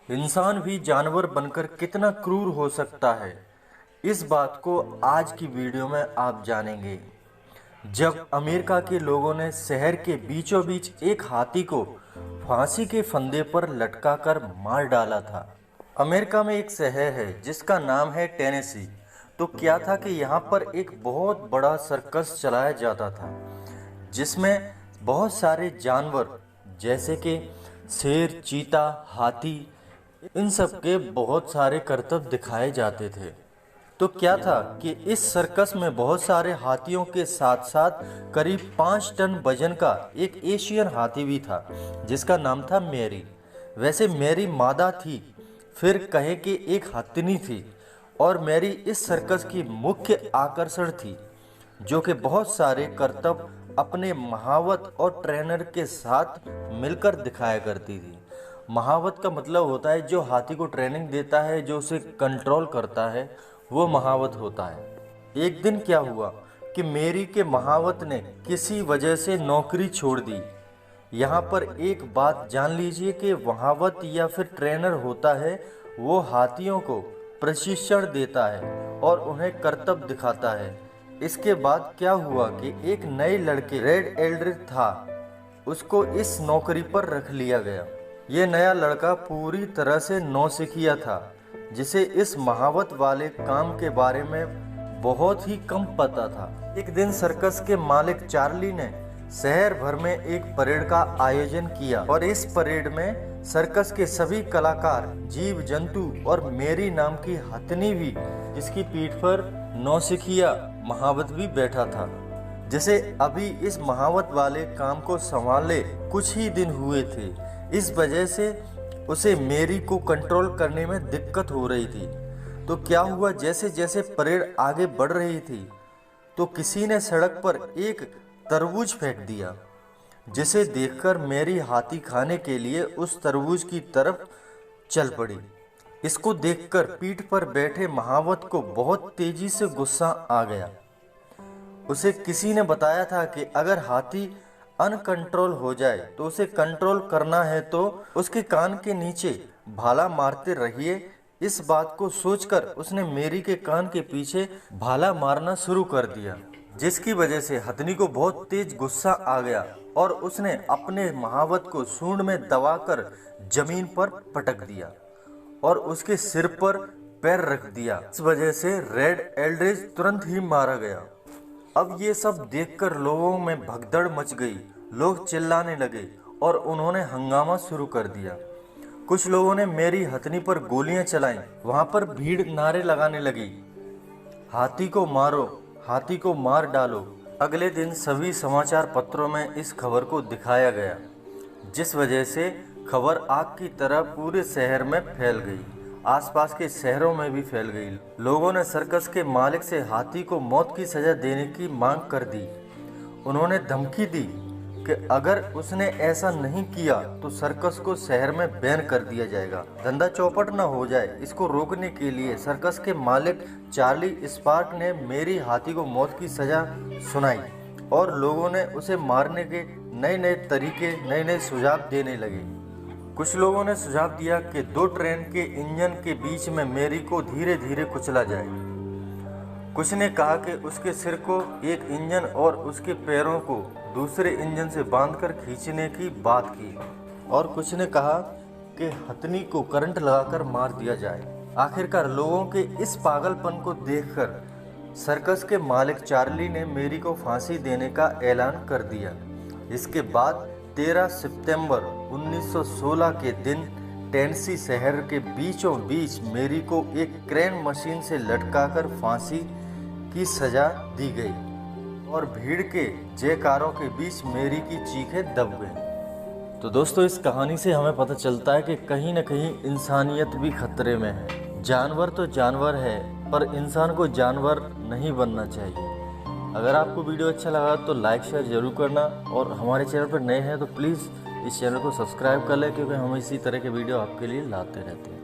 इंसान भी जानवर बनकर कितना क्रूर हो सकता है, इस बात को आज की वीडियो में आप जानेंगे। जब अमेरिका के लोगों ने शहर के बीचों बीच एक हाथी को फांसी के फंदे पर लटकाकर मार डाला था। अमेरिका में एक शहर है जिसका नाम है टेनेसी। तो क्या था कि यहाँ पर एक बहुत बड़ा सर्कस चलाया जाता था, जिसमें बहुत सारे जानवर जैसे कि शेर, चीता, हाथी, इन सब के बहुत सारे करतब दिखाए जाते थे। तो क्या था कि इस सर्कस में बहुत सारे हाथियों के साथ साथ करीब 5 टन वजन का एक एशियन हाथी भी था, जिसका नाम था मैरी। वैसे मैरी मादा थी, फिर कहे कि एक हथिनी थी, और मैरी इस सर्कस की मुख्य आकर्षण थी, जो कि बहुत सारे करतब अपने महावत और ट्रेनर के साथ मिलकर दिखाया करती थी। महावत का मतलब होता है जो हाथी को ट्रेनिंग देता है, जो उसे कंट्रोल करता है, वो महावत होता है। एक दिन क्या हुआ कि मेरी के महावत ने किसी वजह से नौकरी छोड़ दी। यहाँ पर एक बात जान लीजिए कि महावत या फिर ट्रेनर होता है, वो हाथियों को प्रशिक्षण देता है और उन्हें करतब दिखाता है। इसके बाद क्या हुआ कि एक नए लड़के रेड एल्ड्रिच था, उसको इस नौकरी पर रख लिया गया। ये नया लड़का पूरी तरह से नौसिखिया था, जिसे इस महावत वाले काम के बारे में बहुत ही कम पता था। एक दिन सर्कस के मालिक चार्ली ने शहर भर में एक परेड का आयोजन किया, और इस परेड में सर्कस के सभी कलाकार, जीव जंतु और मेरी नाम की हथनी भी, जिसकी पीठ पर नौसिखिया महावत भी बैठा था, जिसे अभी इस महावत वाले काम को संभाले कुछ ही दिन हुए थे। इस वजह से उसे मेरी को कंट्रोल करने में दिक्कत हो रही थी। तो क्या हुआ, जैसे जैसे परेड आगे बढ़ रही थी तो किसी ने सड़क पर एक तरबूज फेंक दिया, जिसे देखकर मेरी हाथी खाने के लिए उस तरबूज की तरफ चल पड़ी। इसको देखकर पीठ पर बैठे महावत को बहुत तेजी से गुस्सा आ गया। उसे किसी ने बताया था कि अगर हाथी अनकंट्रोल हो जाए तो उसे कंट्रोल करना है तो उसके कान के नीचे भाला मारते रहिए। इस बात को सोचकर उसने मेरी के कान के पीछे भाला मारना शुरू कर दिया, जिसकी वजह से हथनी को बहुत तेज गुस्सा आ गया और उसने अपने महावत को सूंड में दबाकर जमीन पर पटक दिया और उसके सिर पर पैर रख दिया। इस वजह से रेड एल्ड्रिच तुरंत ही मारा गया। अब ये सब देखकर लोगों में भगदड़ मच गई। लोग चिल्लाने लगे और उन्होंने हंगामा शुरू कर दिया। कुछ लोगों ने मेरी हथनी पर गोलियां चलाईं। वहां पर भीड़ नारे लगाने लगी, हाथी को मारो, हाथी को मार डालो। अगले दिन सभी समाचार पत्रों में इस खबर को दिखाया गया, जिस वजह से खबर आग की तरह पूरे शहर में फैल गई, आसपास के शहरों में भी फैल गई। लोगों ने सर्कस के मालिक से हाथी को मौत की सजा देने की मांग कर दी। उन्होंने धमकी दी कि अगर उसने ऐसा नहीं किया तो सर्कस को शहर में बैन कर दिया जाएगा, धंधा चौपट न हो जाए। इसको रोकने के लिए सर्कस के मालिक चार्ली स्पार्क ने मेरी हाथी को मौत की सजा सुनाई और लोगों ने उसे मारने के नए नए तरीके, नए नए सुझाव देने लगे। कुछ लोगों ने सुझाव दिया कि 2 ट्रेन के इंजन के बीच में मेरी को धीरे धीरे कुचला जाए। कुछ ने कहा कि उसके सिर को एक इंजन और उसके पैरों को दूसरे इंजन से बांधकर खींचने की बात की, और कुछ ने कहा कि हथनी को करंट लगाकर मार दिया जाए। आखिरकार लोगों के इस पागलपन को देखकर सर्कस के मालिक चार्ली ने मेरी को फांसी देने का ऐलान कर दिया। इसके बाद 13 सितंबर 1916 के दिन टेनेसी शहर के बीचों बीच मेरी को एक क्रेन मशीन से लटकाकर फांसी की सजा दी गई और भीड़ के जयकारों के बीच मेरी की चीखें दब गईं। तो दोस्तों, इस कहानी से हमें पता चलता है कि कहीं न कहीं इंसानियत भी खतरे में है। जानवर तो जानवर है, पर इंसान को जानवर नहीं बनना चाहिए। अगर आपको वीडियो अच्छा लगा तो लाइक शेयर जरूर करना, और हमारे चैनल पर नए हैं तो प्लीज़ इस चैनल को सब्सक्राइब कर लें, क्योंकि हम इसी तरह के वीडियो आपके लिए लाते रहते हैं।